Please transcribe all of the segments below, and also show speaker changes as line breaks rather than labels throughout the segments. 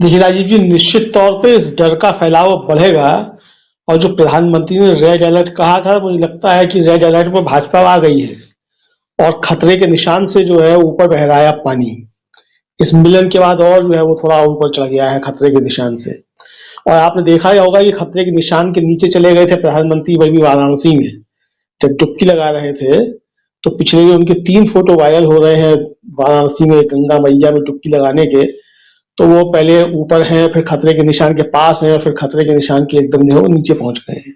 देखिए राजीव जी, निश्चित तौर पे इस डर का फैलाव बढ़ेगा। और जो प्रधानमंत्री ने रेड अलर्ट कहा था, मुझे लगता है कि रेड अलर्ट में भाजपा आ गई है और खतरे के निशान से जो है ऊपर बह रहा है अब पानी। इस मिलन के बाद और जो है वो थोड़ा और ऊपर चढ़ गया है खतरे के निशान से। और आपने देखा ही होगा कि खतरे के निशान के नीचे चले गए थे प्रधानमंत्री, वही भी वाराणसी में जब डुबकी लगा रहे थे। तो पिछले जो उनके 3 फोटो वायरल हो रहे हैं वाराणसी में गंगा मैया में डुबकी लगाने के, तो वो पहले ऊपर हैं, फिर खतरे के निशान के पास हैं, फिर खतरे के निशान के एकदम जो है वो नीचे पहुंच गए हैं।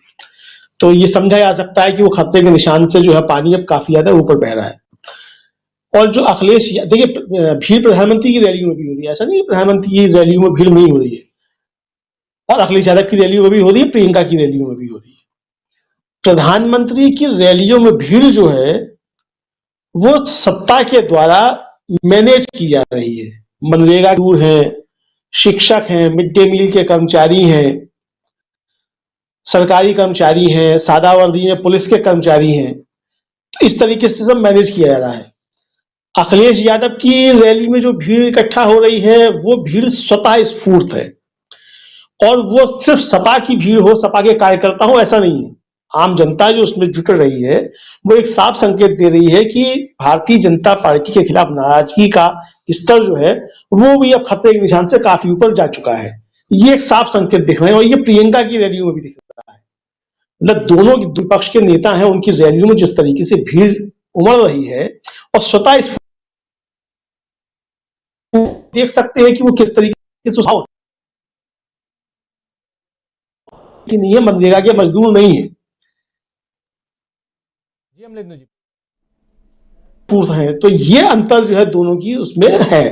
तो ये समझा जा सकता है कि वो खतरे के निशान से जो है पानी अब काफी ज्यादा ऊपर बह रहा है। और जो अखिलेश देखिए, भीड़ प्रधानमंत्री की रैली में भी हो रही है, ऐसा नहीं प्रधानमंत्री की रैलियों में भीड़ नहीं हो रही है। और अखिलेश यादव की रैलियों में भी हो रही है, प्रियंका की रैलियों में भी हो रही है। प्रधानमंत्री की रैलियों में भीड़ जो है वो सत्ता के द्वारा मैनेज की जा रही है। मनरेगा दूर है, शिक्षक हैं, मिड डे मील के कर्मचारी हैं, सरकारी कर्मचारी हैं, सादा वर्दी में पुलिस के कर्मचारी हैं। तो इस तरीके से सब मैनेज किया जा रहा है। अखिलेश यादव की रैली में जो भीड़ इकट्ठा हो रही है वो भीड़ स्वतः स्फूर्त है। और वो सिर्फ सपा की भीड़ हो, सपा के कार्यकर्ता हो, ऐसा नहीं है। आम जनता जो उसमें जुट रही है वो एक साफ संकेत दे रही है कि भारतीय जनता पार्टी के खिलाफ नाराजगी का स्तर जो है वो भी अब खतरे के निशान से काफी ऊपर जा चुका है। ये एक साफ संकेत दिख रहे हैं और ये प्रियंका की रैलियों में भी दिख रहा है। मतलब दोनों विपक्ष के नेता हैं, उनकी रैलियों में जिस तरीके से भीड़ उमड़ रही है और स्वतः देख सकते हैं कि वो किस तरीके से सुझाव कि नहीं है, मनरेगा के मजदूर नहीं है
जी अमलेंद्र जी।
है। तो ये अंतर जो है दोनों की उसमें है।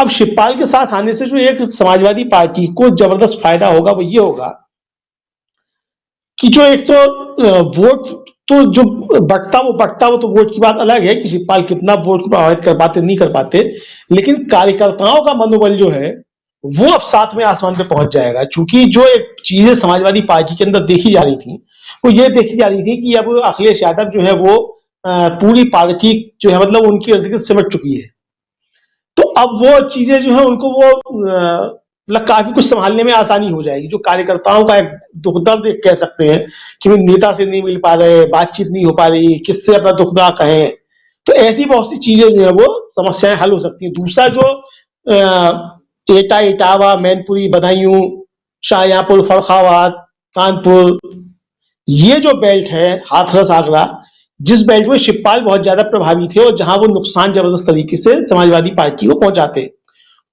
अब शिवपाल के साथ आने से जो एक समाजवादी पार्टी को जबरदस्त फायदा होगा वो ये होगा कि जो एक तो वोट तो जो बटता वो तो वोट की बात अलग है कि शिवपाल कितना वोट को प्रभावित कर पाते नहीं कर पाते, लेकिन कार्यकर्ताओं का मनोबल जो है वो अब साथ में आसमान पे पहुंच जाएगा। चूंकि जो एक चीजें समाजवादी पार्टी के अंदर देखी जा रही थी वो ये देखी जा रही थी कि अब अखिलेश यादव जो है वो पूरी पार्टी जो है मतलब उनकी अर्ध सिमट चुकी है। तो अब वो चीजें जो है उनको वो मतलब काफी कुछ संभालने में आसानी हो जाएगी। जो कार्यकर्ताओं का एक दुख दर्द कह सकते हैं कि नेता से नहीं मिल पा रहे, बातचीत नहीं हो पा रही, किससे अपना दुख दर्द कहें, तो ऐसी बहुत सी चीजें जो है वो समस्याएं हल हो सकती हैं। दूसरा जो एटा इटावा मैनपुरी बदायूं शाहजहांपुर फरखाबाद कानपुर, ये जो बेल्ट है हाथरस आगरा, जिस बेल्ट में शिवपाल बहुत ज्यादा प्रभावी थे और जहां वो नुकसान जबरदस्त तरीके से समाजवादी पार्टी को पहुंचाते,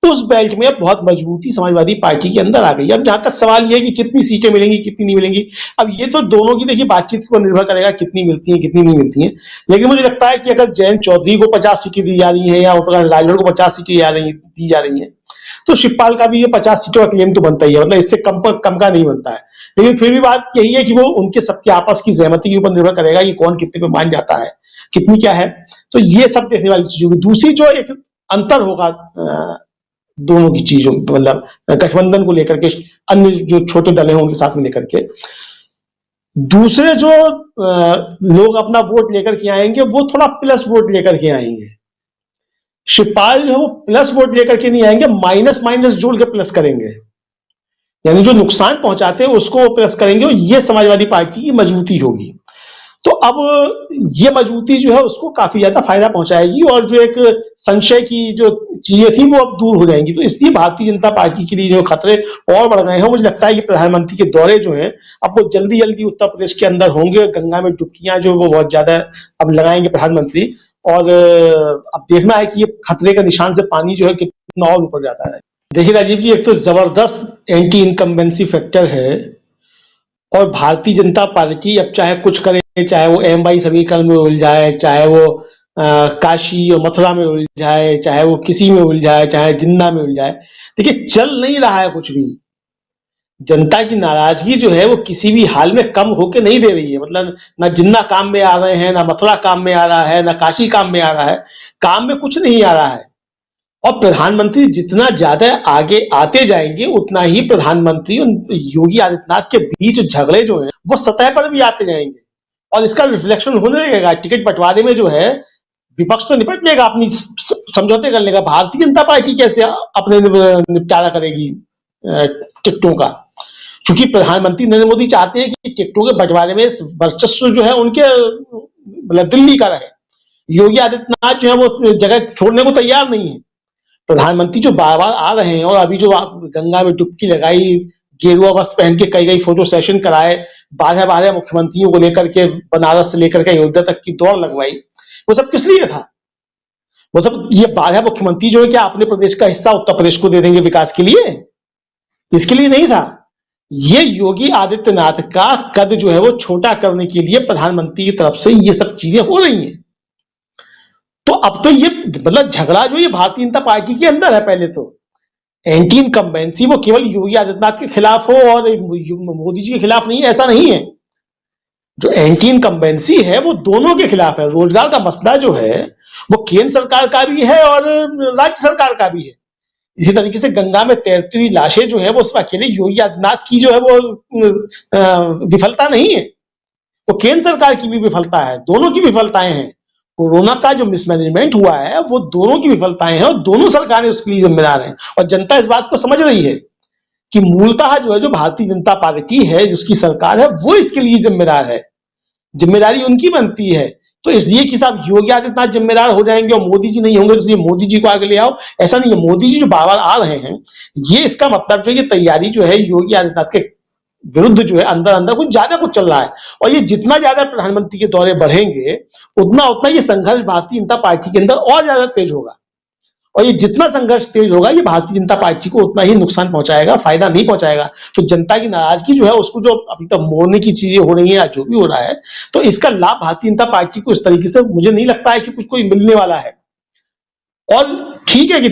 उस बेल्ट में बहुत मजबूती समाजवादी पार्टी के अंदर आ गई। अब जहां तक सवाल ये है कि कितनी सीटें मिलेंगी कितनी नहीं मिलेंगी, अब ये तो दोनों की देखिए बातचीत पर निर्भर करेगा कितनी मिलती है कितनी नहीं मिलती है। लेकिन मुझे लगता है कि अगर जयंत चौधरी को 50 सीटें दी जा रही है या राजभर को 50 सीटें दी जा रही है तो शिवपाल का भी ये 50 सीटों का क्लेम तो बनता ही है, मतलब इससे कम का नहीं बनता है। लेकिन फिर भी बात यही है कि वो उनके सबके आपस की सहमति के ऊपर निर्भर करेगा कि कौन कितने पे मान जाता है, कितनी क्या है। तो ये सब देखने वाली चीज होगी। दूसरी जो एक अंतर होगा दोनों की चीजों मतलब गठबंधन को लेकर के, अन्य जो छोटे दल हैं उनके साथ में लेकर के, दूसरे जो लोग अपना वोट लेकर के आएंगे वो थोड़ा प्लस वोट लेकर के आएंगे। शिवपाल जो है वो प्लस वोट लेकर के नहीं आएंगे, माइनस माइनस जोड़ के प्लस करेंगे, यानी जो नुकसान पहुंचाते हैं उसको वो प्लस करेंगे और ये समाजवादी पार्टी की मजबूती होगी। तो अब ये मजबूती जो है उसको काफी ज्यादा फायदा पहुंचाएगी और जो एक संशय की जो चीजें थी वो अब दूर हो जाएंगी। तो इसलिए भारतीय जनता पार्टी के लिए जो खतरे और बढ़ गए हैं, मुझे लगता है कि प्रधानमंत्री के दौरे जो है अब वो जल्दी जल्दी उत्तर प्रदेश के अंदर होंगे। गंगा में डुबकियां जो वो बहुत ज्यादा अब लगाएंगे प्रधानमंत्री। और अब देखना है कि ये खतरे का निशान से पानी जो है कितना और ऊपर जाता है। देखिए राजीव जी, एक तो जबरदस्त एंटी इनकम्बेंसी फैक्टर है और भारतीय जनता पार्टी अब चाहे कुछ करे, चाहे वो एम समीकरण में उलझाए, चाहे वो काशी और मथुरा में उलझाए, चाहे वो किसी में उलझाए, चाहे जिन्ना में उलझाए, देखिए चल नहीं रहा है कुछ भी। जनता की नाराजगी जो है वो किसी भी हाल में कम होके नहीं दे रही है। मतलब ना जिन्ना काम में आ रहे हैं, ना मथुरा काम में आ रहा है, ना काशी काम में आ रहा है, काम में कुछ नहीं आ रहा है। और प्रधानमंत्री जितना ज्यादा आगे आते जाएंगे उतना ही प्रधानमंत्री योगी आदित्यनाथ के बीच झगड़े जो हैं वो सतह पर भी आते जाएंगे और इसका रिफ्लेक्शन होने लगेगा। टिकट बंटवारे में जो है विपक्ष तो निपट लेगा, अपनी समझौते कर लेगा, भारतीय जनता पार्टी कैसे अपने निपटारा करेगी। टिकटों का, क्योंकि प्रधानमंत्री नरेंद्र मोदी चाहते हैं कि टिकटों के बंटवारे में वर्चस्व जो है उनके मतलब दिल्ली का रहे। योगी आदित्यनाथ जो है वो जगह छोड़ने को तैयार नहीं है। प्रधानमंत्री जो बार बार आ रहे हैं और अभी जो गंगा में डुबकी लगाई, गेरुआ वस्त्र पहन के कई फोटो सेशन कराए, 12 मुख्यमंत्रियों को लेकर के बनारस से लेकर के अयोध्या तक की दौड़ लगवाई, वो सब किस लिए था? वो सब ये 12 मुख्यमंत्री जो है क्या अपने प्रदेश का हिस्सा उत्तर प्रदेश को दे देंगे विकास के लिए? इसके लिए नहीं था। ये योगी आदित्यनाथ का कद जो है वो छोटा करने के लिए प्रधानमंत्री की तरफ से ये सब चीजें हो रही हैं। तो अब तो ये मतलब झगड़ा जो ये भारतीय जनता पार्टी के अंदर है, पहले तो एंटी इनकम्बेंसी वो केवल योगी आदित्यनाथ के खिलाफ हो और मोदी जी के खिलाफ नहीं है, ऐसा नहीं है। जो एंटी इनकम्बेंसी है वो दोनों के खिलाफ है। रोजगार का मसला जो है वो केंद्र सरकार का भी है और राज्य सरकार का भी है। इसी तरीके से गंगा में तैरती हुई लाशें जो है वो सिर्फ अकेले योगी आदित्यनाथ की जो है वो विफलता नहीं है, वो केंद्र सरकार की भी विफलता है, दोनों की विफलताएं हैं। कोरोना का जो मिसमैनेजमेंट हुआ है वो दोनों की विफलताएं हैं और दोनों सरकारें उसके लिए जिम्मेदार हैं। और जनता इस बात को समझ रही है कि मूलतः जो है जो भारतीय जनता पार्टी है, जिसकी सरकार है, वो इसके लिए जिम्मेदार है। जिम्मेदारी उनकी बनती है। तो इसलिए कि साहब योगी आदित्यनाथ जिम्मेदार हो जाएंगे और मोदी जी नहीं होंगे, इसलिए मोदी जी को आगे ले आओ, ऐसा नहीं है। मोदी जी जो बार बार आ रहे हैं, ये इसका मतलब जो ये तैयारी जो है योगी आदित्यनाथ के विरुद्ध जो है अंदर अंदर कुछ ज्यादा कुछ चल रहा है। और ये जितना ज्यादा प्रधानमंत्री के दौरे बढ़ेंगे उतना उतना ये संघर्ष भारतीय जनता पार्टी के अंदर और ज्यादा तेज होगा। और ये जितना संघर्ष तेज होगा ये भारतीय जनता पार्टी को उतना ही नुकसान पहुंचाएगा, फायदा नहीं पहुंचाएगा। तो जनता की नाराजगी जो है उसको जो अभी तक मोड़ने की चीजें हो रही है या जो भी हो रहा है, तो इसका लाभ भारतीय जनता पार्टी को इस तरीके से मुझे नहीं लगता है कि कुछ कोई मिलने वाला है। और ठीक है कि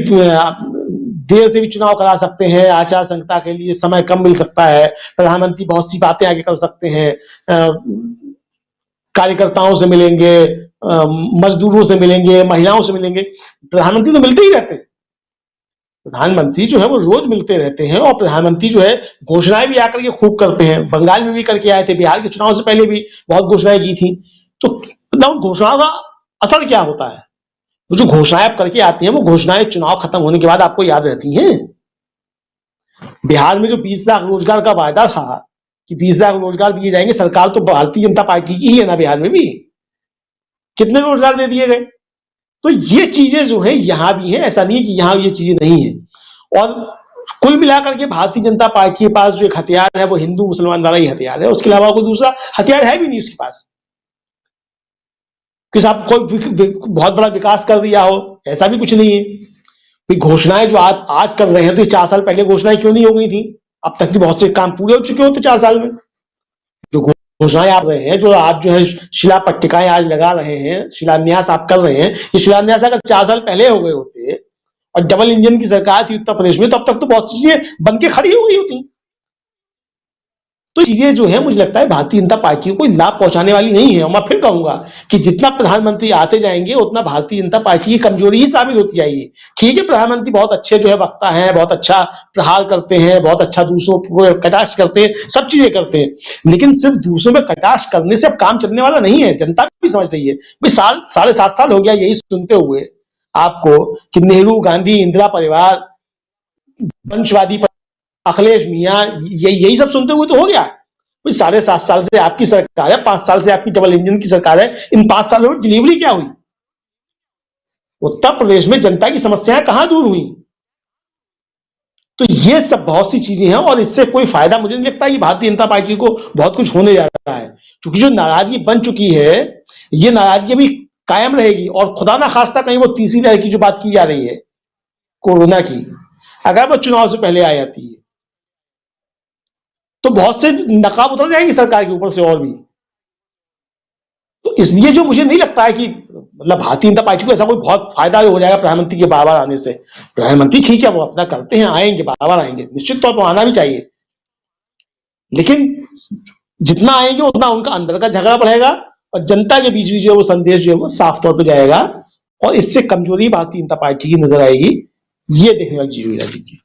देर से भी चुनाव करा सकते हैं, आचार संहिता के लिए समय कम मिल सकता है, प्रधानमंत्री बहुत सी बातें आगे कर सकते हैं, कार्यकर्ताओं से मिलेंगे, मजदूरों से मिलेंगे, महिलाओं से मिलेंगे। प्रधानमंत्री तो मिलते ही रहते हैं, प्रधानमंत्री जो है वो रोज मिलते रहते हैं और प्रधानमंत्री जो है घोषणाएं भी आकर के खूब करते हैं। बंगाल में भी करके आए थे, बिहार के चुनाव से पहले भी बहुत घोषणाएं की थी। तो घोषणाओं का असर क्या होता है? वो जो घोषणाएं आप करके आती हैं वो घोषणाएं चुनाव खत्म होने के बाद आपको याद रहती हैं। बिहार में जो 20 लाख रोजगार का वायदा था कि 20 लाख रोजगार दिए जाएंगे, सरकार तो भारतीय जनता पार्टी की ही है ना, बिहार में भी कितने रोजगार दे दिए गए। तो ये चीजें जो है यहां भी है, ऐसा नहीं है कि यहां ये चीजें नहीं है। और कुल मिलाकर के भारतीय जनता पार्टी के पास जो एक हथियार है वो हिंदू मुसलमान वाला ही हथियार है, उसके अलावा कोई दूसरा हथियार है भी नहीं उसके पास कि साहब कोई बहुत बड़ा विकास कर दिया हो, ऐसा भी कुछ नहीं है। घोषणाएं जो आज कर रहे हैं तो 4 साल पहले घोषणाएं क्यों नहीं हो गई थी? अब तक भी बहुत से काम पूरे हो चुके होते 4 साल में। जो घोषणाएं आप रहे हैं, जो आप जो है शिला पट्टिकाएं आज लगा रहे हैं, शिलान्यास आप कर रहे हैं, ये शिलान्यास अगर 4 साल पहले हो गए होते और डबल इंजन की सरकार थी उत्तर प्रदेश में, तो अब तक तो बहुत सी चीजें बन के खड़ी हो गई होती। तो चीजें जो है मुझे लगता है भारतीय जनता पार्टी को कोई लाभ पहुंचाने वाली नहीं है। और मैं फिर कहूंगा कि जितना प्रधानमंत्री आते जाएंगे उतना भारतीय जनता पार्टी की कमजोरी ही साबित होती जाएगी। ठीक है, प्रधानमंत्री बहुत अच्छे जो है वक्ता हैं, बहुत अच्छा प्रहार करते हैं, बहुत अच्छा दूसरों को कटाक्ष करते हैं, सब चीजें करते हैं, लेकिन सिर्फ दूसरों में कटाक्ष करने से अब काम चलने वाला नहीं है। जनता भी समझ रही है। भाई 7.5 साल हो गया यही सुनते हुए आपको कि नेहरू, गांधी, इंदिरा परिवार, वंशवादी अखिलेश मियां, यही सब सुनते हुए तो हो गया। 7.5 साल से आपकी सरकार है, 5 साल से आपकी डबल इंजन की सरकार है, इन 5 सालों में डिलीवरी क्या हुई? उत्तर प्रदेश में जनता की समस्याएं कहां दूर हुई? तो ये सब बहुत सी चीजें हैं और इससे कोई फायदा मुझे नहीं लगता कि भारतीय जनता पार्टी को बहुत कुछ होने जा रहा है, क्योंकि जो नाराजगी बन चुकी है ये नाराजगी भी कायम रहेगी। और खुदा ना खास्ता कहीं वो तीसरी लहर की जो बात की जा रही है कोरोना की, अगर वो चुनाव से पहले आ जाती है तो बहुत से नकाब उतर जाएंगे सरकार के ऊपर से और भी। तो इसलिए जो मुझे नहीं लगता है कि मतलब भारतीय जनता पार्टी को ऐसा कोई बहुत फायदा हो जाएगा प्रधानमंत्री के बार बार आने से। प्रधानमंत्री ठीक है वो अपना करते हैं, आएंगे, बार बार आएंगे, निश्चित तौर पर आना भी चाहिए, लेकिन जितना आएंगे उतना उनका अंदर का झगड़ा बढ़ेगा और जनता के बीच भी जो है वो संदेश जो है वो साफ तौर पर जाएगा और इससे कमजोरी भारतीय जनता पार्टी की नजर आएगी। ये देखने वाली चीज हो जाएगी।